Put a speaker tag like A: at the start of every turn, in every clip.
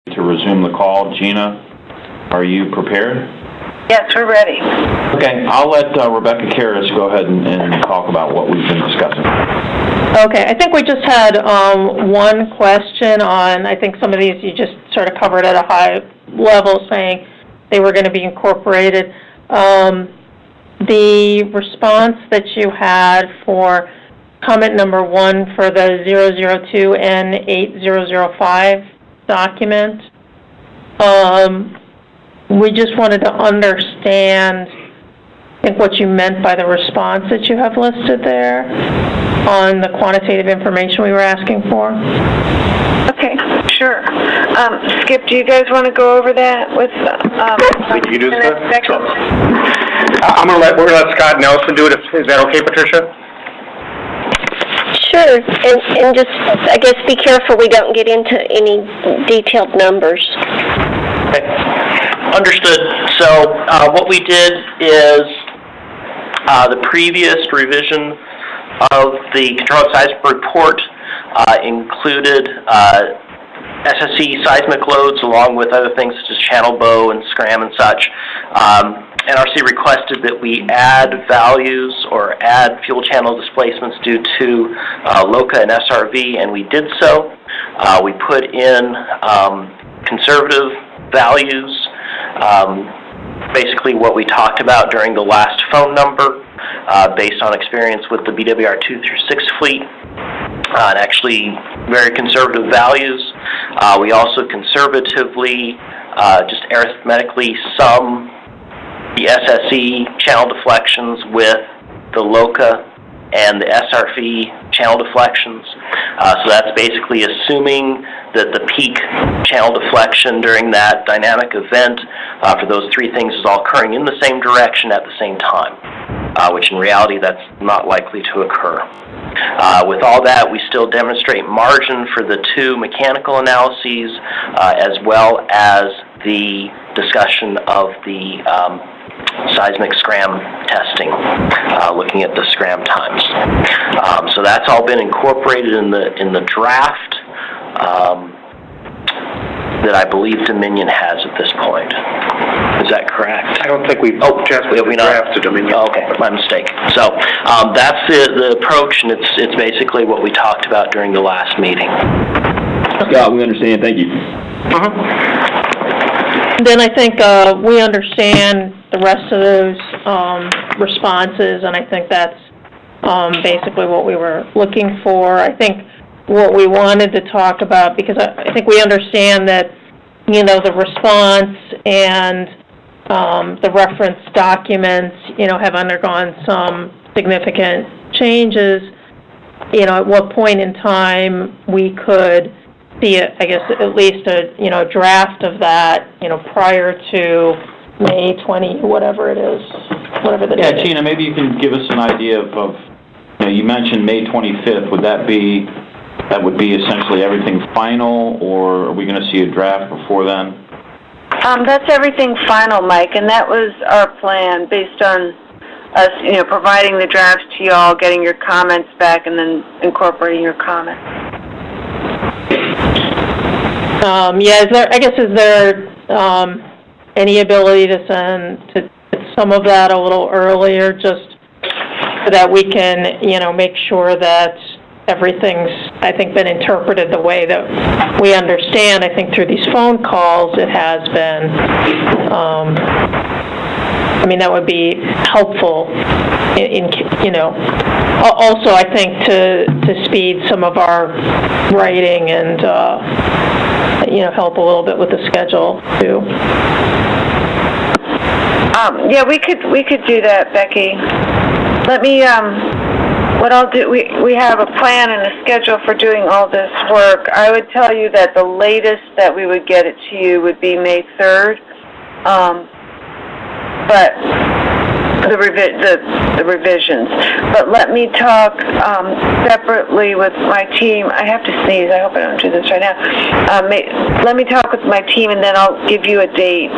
A: to resume the call. Gina, are you prepared?
B: Yes, we're ready.
A: Okay, I'll let Rebecca Karras go ahead and talk about what we've been discussing.
C: Okay, I think we just had one question on, I think some of these you just sort of covered at a high level, saying they were going to be incorporated. The response that you had for comment number 1 for the 002 and 8005 document, we just wanted to understand, I think, what you meant by the response that you have listed there on the quantitative information we were asking for.
B: Okay, sure. Skip, do you guys want to go over that with
D: you do this?
B: Becky?
D: We're gonna let Scott Nelson do it. Is that okay, Patricia?
E: Sure, and just, I guess, be careful we don't get into any detailed numbers.
F: Okay. Understood. So what we did is the previous revision of the controlled seismic report included SSE seismic loads along with other things such as channel bow and SCRAM and such. NRC requested that we add values or add fuel channel displacements due to LOCA and SRV, and we did so. We put in conservative values, basically what we talked about during the last phone number, based on experience with the BWR 2 through 6 fleet, and actually very conservative values. We also conservatively, just arithmetically, sum the SSE channel deflections with the LOCA and the SRV channel deflections. So that's basically assuming that the peak channel deflection during that dynamic event for those three things is all occurring in the same direction at the same time, which in reality that's not likely to occur. With all that, we still demonstrate margin for the two mechanical analyses as well as the discussion of the seismic SCRAM testing, looking at the SCRAM times. So that's all been incorporated in the draft that I believe Dominion has at this point. Is that correct?
D: I don't think we've drafted Dominion.
F: Oh, okay, my mistake. So that's the approach, and it's basically what we talked about during the last meeting.
A: Scott, we understand. Thank you.
C: Then I think we understand the rest of those responses, and I think that's basically what we were looking for. I think what we wanted to talk about, because I think we understand that, you know, the response and the reference documents, you know, have undergone some significant changes. You know, at what point in time we could see it, I guess, at least a, you know, draft of that, you know, prior to May 20, whatever it is, whatever the date is.
A: Gina, maybe you can give us an idea of you know, you mentioned May 25th. That would be essentially everything final, or are we going to see a draft before then?
B: That's everything final, Mike, and that was our plan based on us, you know, providing the drafts to y'all, getting your comments back, and then incorporating your comments.
C: Yeah, is there any ability to send some of that a little earlier, just so that we can, you know, make sure that everything's, I think, been interpreted the way that we understand. I think through these phone calls it has been. I mean, that would be helpful in you know, also I think to speed some of our writing and you know, help a little bit with the schedule too.
B: Yeah, we could do that, Becky. Let me what I'll do, we have a plan and a schedule for doing all this work. I would tell you that the latest that we would get it to you would be May 3rd. But the revisions. But let me talk separately with my team. I have to sneeze. I hope I don't do this right now. Let me talk with my team, and then I'll give you a date.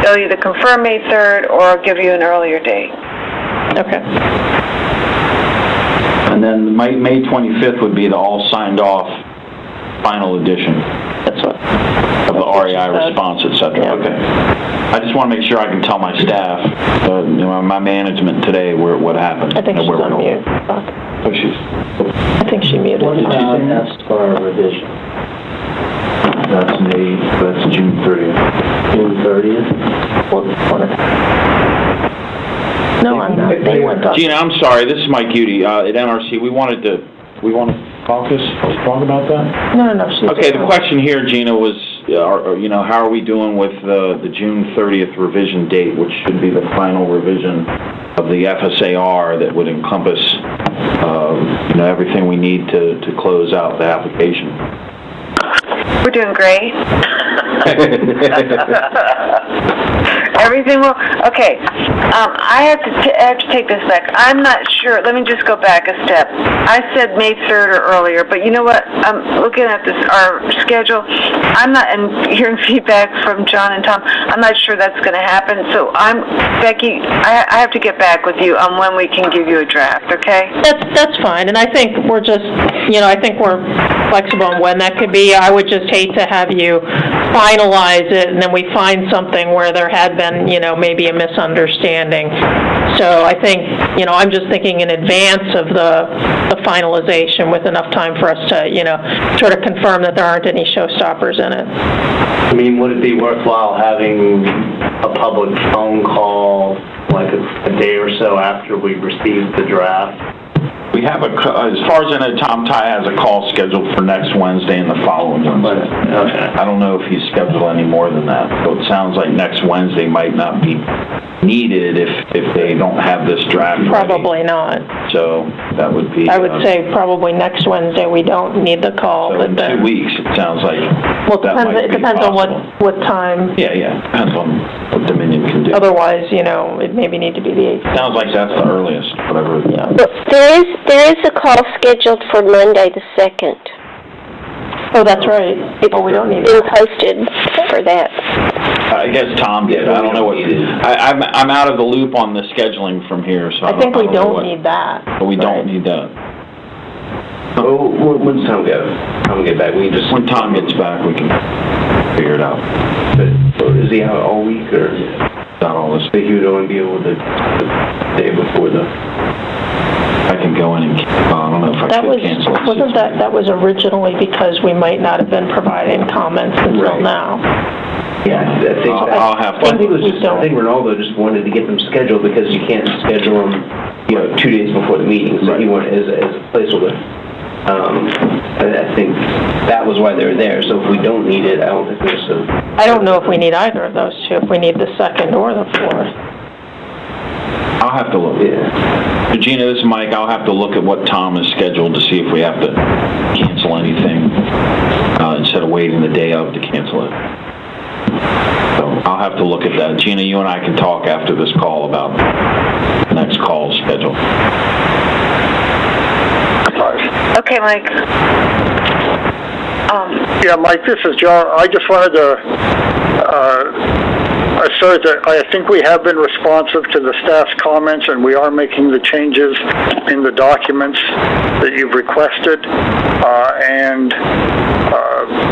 B: They'll either confirm May 3rd or I'll give you an earlier date.
C: Okay.
A: And then May 25th would be the all signed off final edition
C: That's what,
A: of the REI response, et cetera.
C: Yeah.
A: Okay. I just want to make sure I can tell my staff, my management today what happened.
C: I think she's
A: where we're
C: on
A: going.
C: mute.
A: Oh, she's...
C: I think she muted.
G: What about asked for a revision?
A: That's June 30th.
G: June 30th?
C: No, I'm not. They went up.
A: Gina, I'm sorry, this is Mike Udy. At NRC, we want to caucus, talk about that?
C: No, she's...
A: Okay, the question here, Gina, was, how are we doing with the June 30th revision date, which should be the final revision of the FSAR that would encompass, everything we need to close out the application?
B: We're doing great. Everything will, okay. I have to take this back. I'm not sure. Let me just go back a step. I said May 3rd or earlier, but you know what? I'm looking at our schedule. I'm not, and hearing feedback from John and Tom, I'm not sure that's going to happen. So Becky, I have to get back with you on when we can give you a draft, okay?
C: That's fine, and I think we're just, I think we're flexible on when that could be. I would just hate to have you finalize it, and then we find something where there had been, maybe a misunderstanding. So I think, I'm just thinking in advance of the finalization with enough time for us to, sort of confirm that there aren't any showstoppers in it.
G: I mean, would it be worthwhile having a public phone call, like a day or so after we receive the draft?
A: We have as far as I know, Tom Ty has a call scheduled for next Wednesday and the following Wednesday.
G: Okay.
A: I don't know if he's scheduled any more than that. So it sounds like next Wednesday might not be needed if they don't have this draft ready.
C: Probably not.
A: So that would be...
C: I would say probably next Wednesday we don't need the call.
A: So
C: but
A: in 2 weeks, it sounds like
C: it depends on what time.
A: Yeah, depends on what Dominion can do.
C: Otherwise, it maybe need to be the 8th.
A: Sounds like that's the earliest, whatever.
C: Yeah.
E: There is a call scheduled for Monday the 2nd.
C: Oh, that's right. We don't need
E: It's been
C: it.
E: posted for that.
A: I guess Tom did. I don't know what you did. I'm out of the loop on the scheduling from here, so
C: I think we
A: don't know
C: don't
A: what-
C: need that.
A: But we don't need that.
G: Oh, when's Tom get back? We just...
A: When Tom gets back, we can figure it out.
G: Is he out all week, or
A: Not all this.
G: think he would only be able to the day before the...
A: I can go in and, I don't know if I
C: That
A: could
C: was,
A: cancel it.
C: wasn't that was originally because we might not have been providing comments until
G: Right.
C: now.
G: Yeah, I think
A: I'll have
G: I think it was
C: we
G: just,
C: don't.
G: I think Ronaldo just wanted to get them scheduled because you can't schedule them, 2 days before the meeting. So he wanted as a placeholder. I think that was why they were there. So if we don't need it, I don't think there's a...
C: I don't know if we need either of those two, if we need the 2nd or the 4th.
A: I'll have to look.
G: Yeah.
A: Regina, this is Mike. I'll have to look at what Tom is scheduled to see if we have to cancel anything instead of waiting the day of to cancel it. So I'll have to look at that. Gina, you and I can talk after this call about the next call schedule.
B: Okay, Mike.
H: Yeah, Mike, this is John. I just wanted to assert that I think we have been responsive to the staff's comments, and we are making the changes in the documents that you've requested, and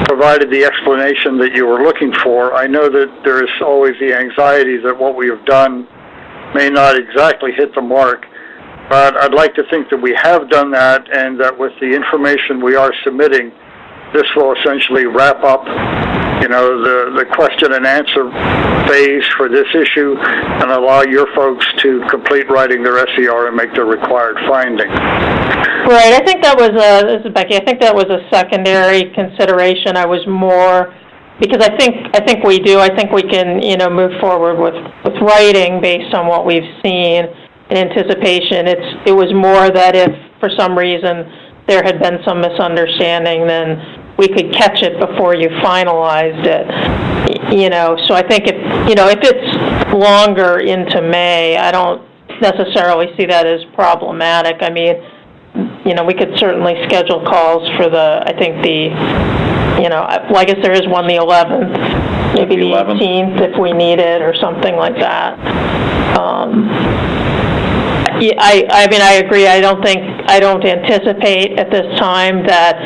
H: provided the explanation that you were looking for. I know that there is always the anxiety that what we have done may not exactly hit the mark, but I'd like to think that we have done that, and that with the information we are submitting, this will essentially wrap up, the question and answer phase for this issue and allow your folks to complete writing their SER and make the required findings.
C: Right, I think that was this is Becky, I think that was a secondary consideration. I was more, because I think we can, move forward with writing based on what we've seen in anticipation. It was more that if for some reason there had been some misunderstanding, then we could catch it before you finalized it. So I think if it's longer into May, I don't necessarily see that as problematic. I mean, we could certainly schedule calls for I guess there is one the 11th, maybe the 18th if we need it or something like that. I agree. I don't anticipate at this time that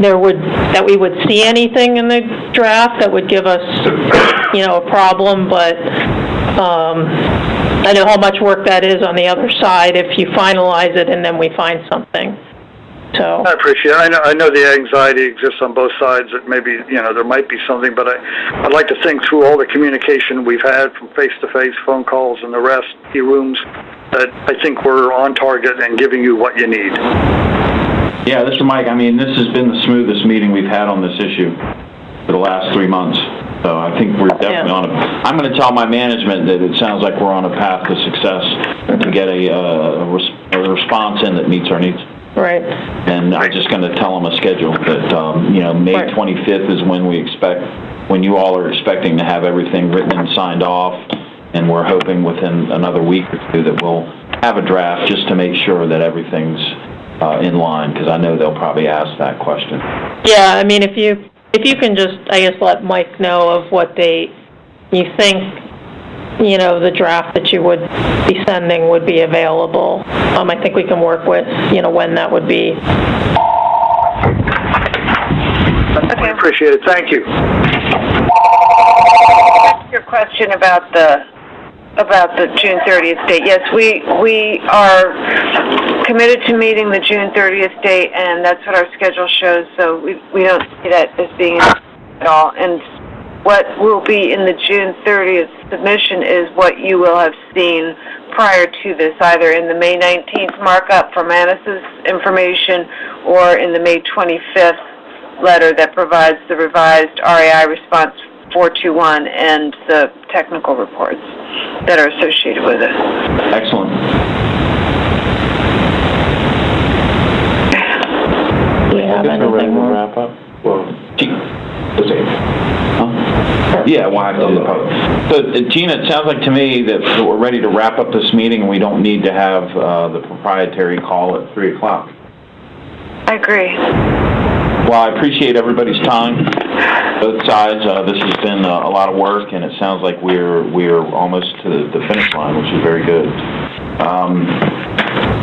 C: that we would see anything in the draft that would give us, a problem, but, I know how much work that is on the other side if you finalize it and then we find something, so.
H: I appreciate it. I know the anxiety exists on both sides, that maybe, there might be something, but I'd like to think through all the communication we've had from face-to-face, phone calls, and the rest, e-rooms, that I think we're on target and giving you what you need.
A: Yeah, this is Mike. I mean, this has been the smoothest meeting we've had on this issue for the last 3 months. So I think we're definitely on I'm going to tell my management that it sounds like we're on a path to success to get a response in that meets our needs.
C: Right.
A: And I'm just going to tell them a schedule that, May 25th is when you all are expecting to have everything written and signed off. And we're hoping within another week or two that we'll have a draft just to make sure that everything's in line, because I know they'll probably ask that question.
C: Yeah, I mean, if you can just, I guess, let Mike know of what date you think, the draft that you would be sending would be available. I think we can work with, when that would be.
H: I appreciate it. Thank you.
B: Your question about the June 30th date. Yes, we are committed to meeting the June 30th date, and that's what our schedule shows, so we don't see that as being at all. And what will be in the June 30th submission is what you will have seen prior to this, either in the May 19th markup from Annis's information or in the May 25th letter that provides the revised RAI response 421 and the technical reports that are associated with it.
A: Excellent.
C: Do we have anything more?
A: Wrap up? Well, yeah, we'll have to do the public. So, Gina, it sounds like to me that we're ready to wrap up this meeting and we don't need to have the proprietary call at 3 o'clock.
B: I agree.
A: Well, I appreciate everybody's time, both sides. This has been a lot of work, and it sounds like we're almost to the finish line, which is very good.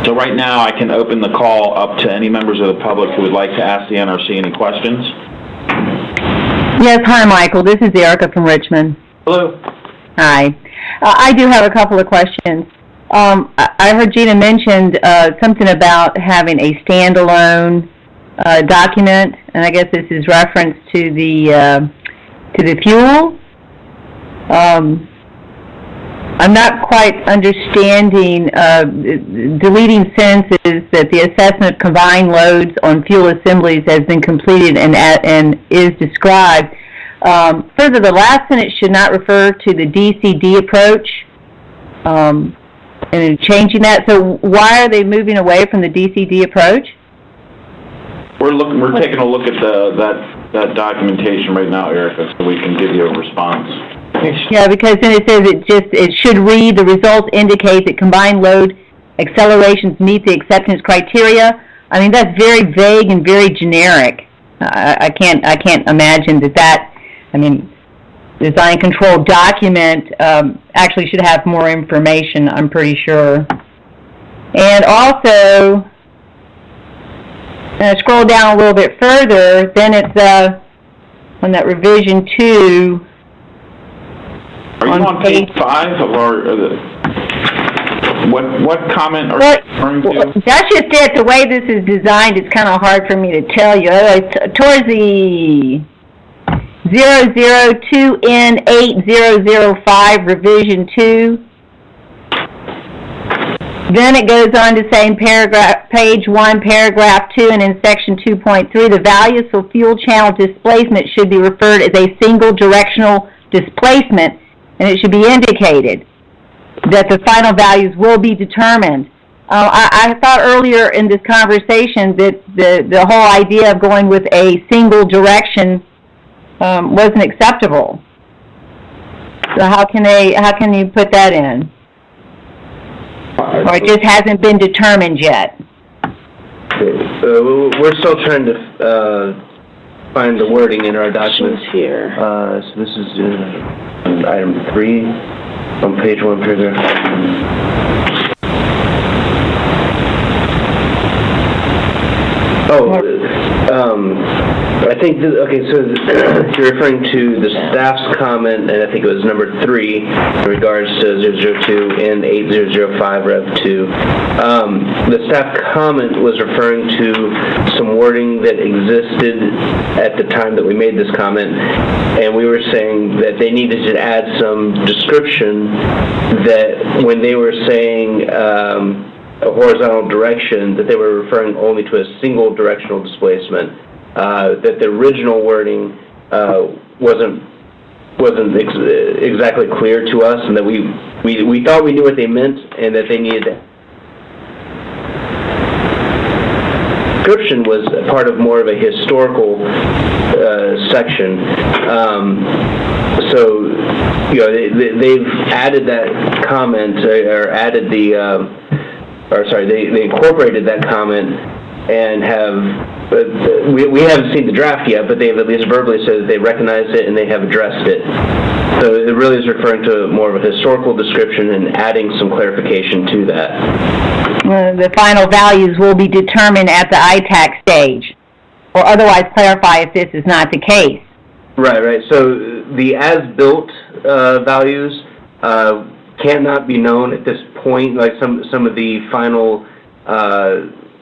A: So right now, I can open the call up to any members of the public who would like to ask the NRC any questions.
I: Yes, hi, Michael. This is Erica from Richmond.
A: Hello.
I: Hi. I do have a couple of questions. I heard Gina mentioned something about having a standalone document, and I guess this is reference to the fuel. I'm not quite understanding deleting sentences that the assessment of combined loads on fuel assemblies has been completed and is described. Further, the last sentence should not refer to the DCD approach, and changing that. So why are they moving away from the DCD approach?
A: We're taking a look at that documentation right now, Erica, so we can give you a response.
I: Yeah, because then it says it should read, the results indicate that combined load accelerations meet the acceptance criteria. I mean, that's very vague and very generic. I can't imagine that design control document actually should have more information, I'm pretty sure. And also, scroll down a little bit further, then it's on that revision 2.
A: Are you on page 5 of our, what comment are you referring to?
I: That's just it. The way this is designed, it's kind of hard for me to tell you. Towards the 002N8005 revision 2. Then it goes on to say in page 1, paragraph 2, and in section 2.3, the values for fuel channel displacement should be referred as a single directional displacement, and it should be indicated that the final values will be determined. I thought earlier in this conversation that the whole idea of going with a single direction wasn't acceptable. So how can you put that in? Or it just hasn't been determined yet?
G: We're still trying to find the wording in our documents.
C: Here.
G: So this is item 3 on page 1, paragraph. think, okay, so you're referring to the staff's comment, and I think it was number 3, in regards to 002 and 8005 Rev 2. The staff comment was referring to some wording that existed at the time that we made this comment, and we were saying that they needed to add some description that when they were saying a horizontal direction, that they were referring only to a single directional displacement. That the original wording wasn't exactly clear to us, and that we thought we knew what they meant, and that they needed description was part of more of a historical section. So, you know, they've added that comment, or added the, they incorporated that comment, and have, we haven't seen the draft yet, but they've at least verbally said that they recognized it and they have addressed it. So it really is referring to more of a historical description and adding some clarification to that.
I: The final values will be determined at the ITAC stage, or otherwise clarify if this is not the case.
G: Right. So the as-built values cannot be known at this point, like some of the final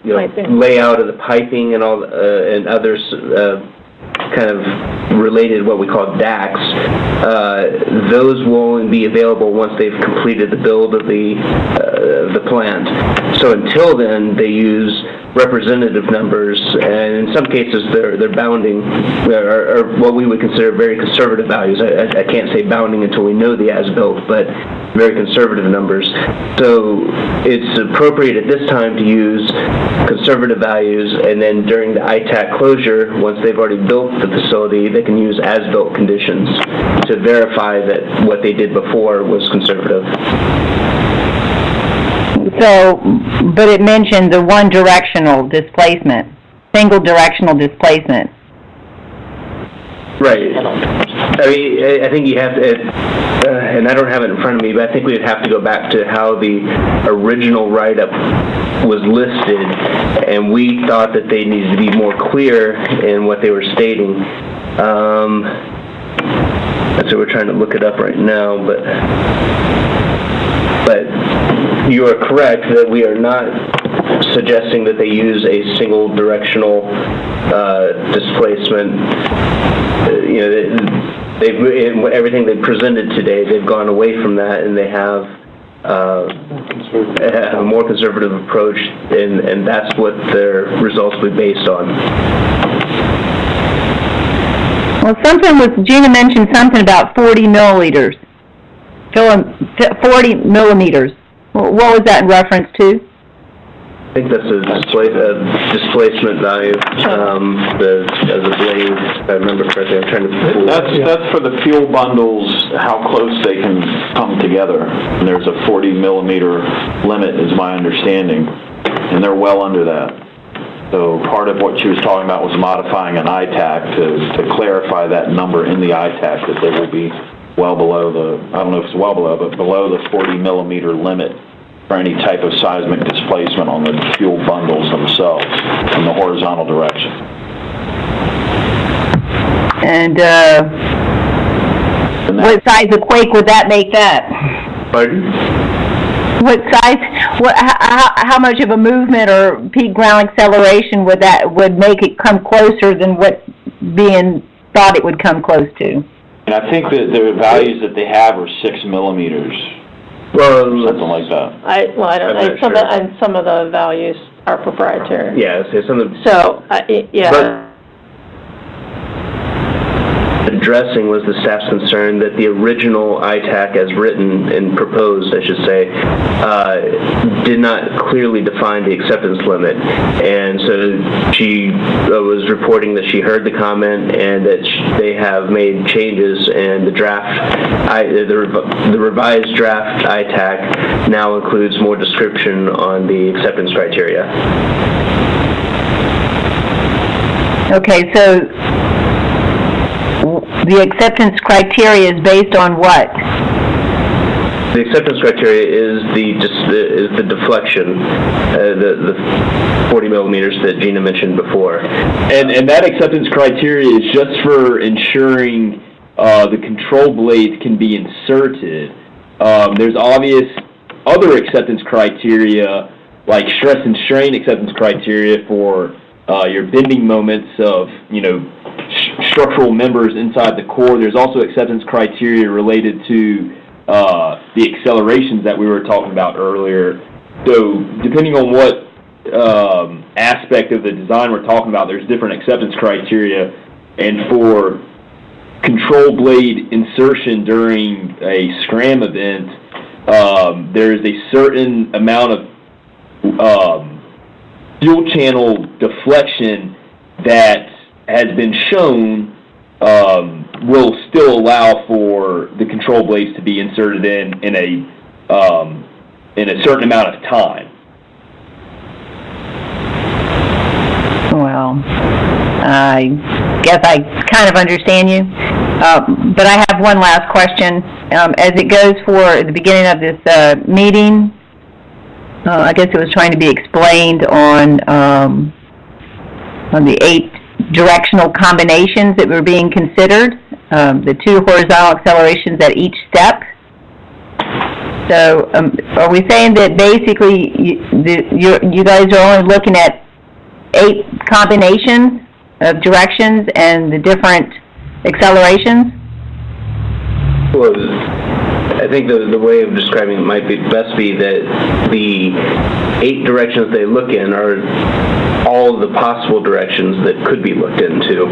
G: layout of the piping and all, and others kind of related, what we call DACs. Those will only be available once they've completed the build of the plant. So until then, they use representative numbers, and in some cases they're bounding, or what we would consider very conservative values. I can't say bounding until we know the as-built, but very conservative numbers. So it's appropriate at this time to use conservative values, and then during the ITAC closure, once they've already built the facility, they can use as-built conditions to verify that what they did before was conservative.
I: So, but it mentioned the one directional displacement, single directional displacement.
G: Right. I mean, I think you have to, and I don't have it in front of me, but I think we would have to go back to how the original write-up was listed, and we thought that they needed to be more clear in what they were stating. So we're trying to look it up right now, but you are correct that we are not suggesting that they use a single directional displacement. They've everything they presented today, they've gone away from that, and they have a more conservative approach, and that's what their results will be based on.
I: Well, Gina mentioned something about 40 milliliters. 40 millimeters. What was that in reference to?
G: I think that's a displacement value, as a blade, if I remember correctly. I'm trying to...
A: That's for the fuel bundles, how close they can come together. And there's a 40 millimeter limit, is my understanding, and they're well under that. So part of what she was talking about was modifying an ITAC to clarify that number in the ITAC, that they will be well below I don't know if it's well below, but below the 40 millimeter limit for any type of seismic displacement on the fuel bundles themselves in the horizontal direction.
I: And what size of quake would that make that?
G: Pardon?
I: What size? How much of a movement or peak ground acceleration would make it come closer than what being thought it would come close to?
A: And I think that the values that they have are 6 millimeters.
G: Well,
A: something like that.
C: I don't know. Some of the values are proprietary.
G: Yeah, some of the...
C: So, yeah.
G: But addressing was the staff's concern that the original ITAC as written and proposed, I should say, did not clearly define the acceptance limit. And so she was reporting that she heard the comment and that they have made changes, and the revised draft ITAC now includes more description on the acceptance criteria.
I: Okay, so the acceptance criteria is based on what?
G: The acceptance criteria is the deflection, the 40 millimeters that Gina mentioned before.
J: And that acceptance criteria is just for ensuring the control blades can be inserted. There's obvious other acceptance criteria, like stress and strain acceptance criteria for your bending moments of, structural members inside the core. There's also acceptance criteria related to the accelerations that we were talking about earlier. So depending on what aspect of the design we're talking about, there's different acceptance criteria. And for control blade insertion during a SCRAM event, there is a certain amount of fuel channel deflection that has been shown will still allow for the control blades to be inserted in a certain amount of time.
I: Well, I guess I kind of understand you, but I have one last question. As it goes for the beginning of this meeting, I guess it was trying to be explained on the 8 directional combinations that were being considered, the 2 horizontal accelerations at each step. So are we saying that basically you guys are only looking at 8 combinations of directions and the different accelerations?
G: Well, I think the way of describing it might best be that the 8 directions they look in are all of the possible directions that could be looked into.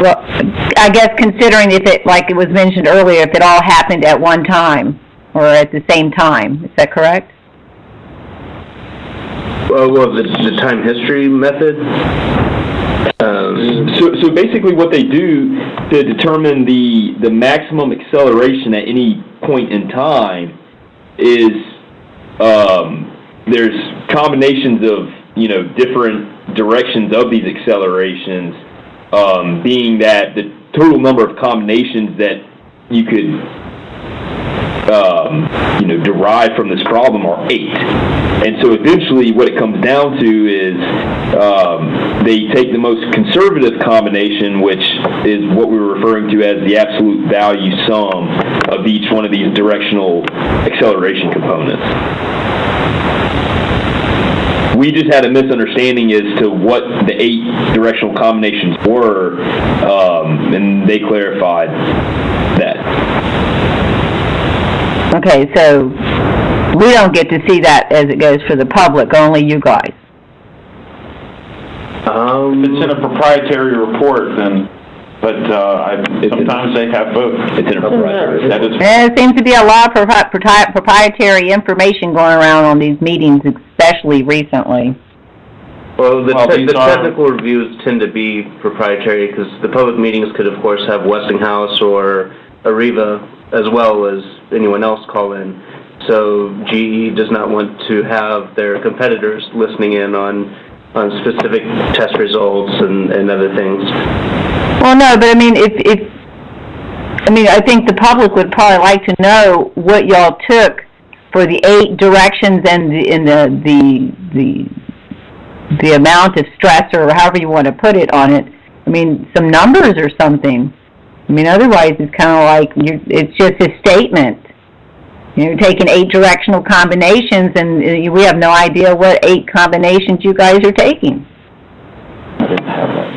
I: Well, I guess considering if it, like it was mentioned earlier, if it all happened at one time or at the same time, is that correct?
G: Well, the time history method.
J: So basically what they do to determine the maximum acceleration at any point in time is there's combinations of, different directions of these accelerations, being that the total number of combinations that you could derive from this problem are 8. And so eventually what it comes down to is they take the most conservative combination, which is what we were referring to as the absolute value sum of each one of these directional acceleration components. We just had a misunderstanding as to what the 8 directional combinations were, and they clarified that.
I: Okay, so we don't get to see that as it goes for the public, only you guys.
A: It's in a proprietary report, then, but sometimes they have both.
J: It's in a proprietary.
A: That is.
I: There seems to be a lot of proprietary information going around on these meetings, especially recently.
G: Well, the technical reviews tend to be proprietary because the public meetings could, of course, have Westinghouse or Areva as well as anyone else call in. So GE does not want to have their competitors listening in on specific test results and other things.
I: Well, no, but I mean, I think the public would probably like to know what y'all took for the 8 directions and the amount of stress or however you want to put it on it. I mean, some numbers or something. I mean, otherwise it's kind of like it's just a statement. You're taking 8 directional combinations, and we have no idea what 8 combinations you guys are taking.
J: I didn't have that.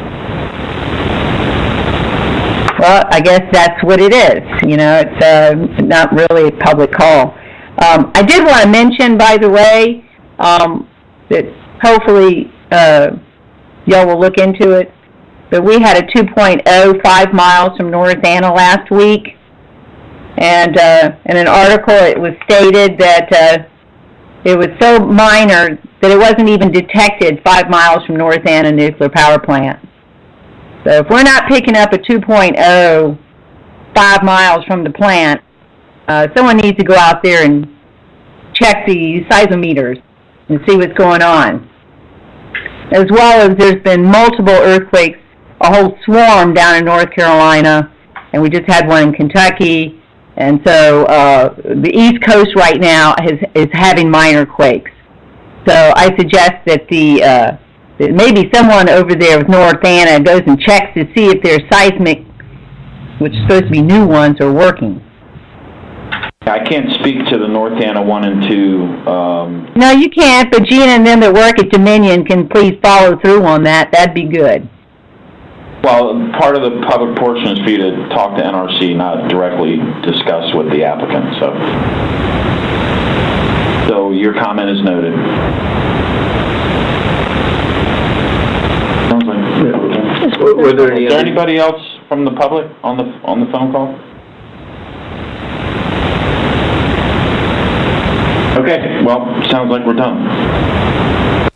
I: Well, I guess that's what it is. It's not really a public call. I did want to mention, by the way, that hopefully y'all will look into it. But we had a 2.0 5 miles from North Anna last week, and in an article it was stated that it was so minor that it wasn't even detected 5 miles from North Anna nuclear power plant. So if we're not picking up a 2.0 5 miles from the plant, someone needs to go out there and check the seismometers and see what's going on. As well as there's been multiple earthquakes, a whole swarm down in North Carolina, and we just had one in Kentucky. And so, the East Coast right now is having minor quakes. So I suggest that that maybe someone over there with North Anna goes and checks to see if their seismic, which is supposed to be new ones, are working.
A: I can't speak to the North Anna 1 and 2.
I: No, you can't, but Gina and them that work at Dominion can please follow through on that. That'd be good.
A: Well, part of the public portion is for you to talk to NRC, not directly discuss with the applicant, so your comment is noted. Sounds like.
G: Were there any
A: Is there
G: other...
A: anybody else from the public on the phone call? Okay, well, sounds like we're done.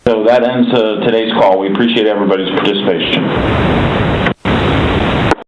A: So that ends today's call. We appreciate everybody's participation.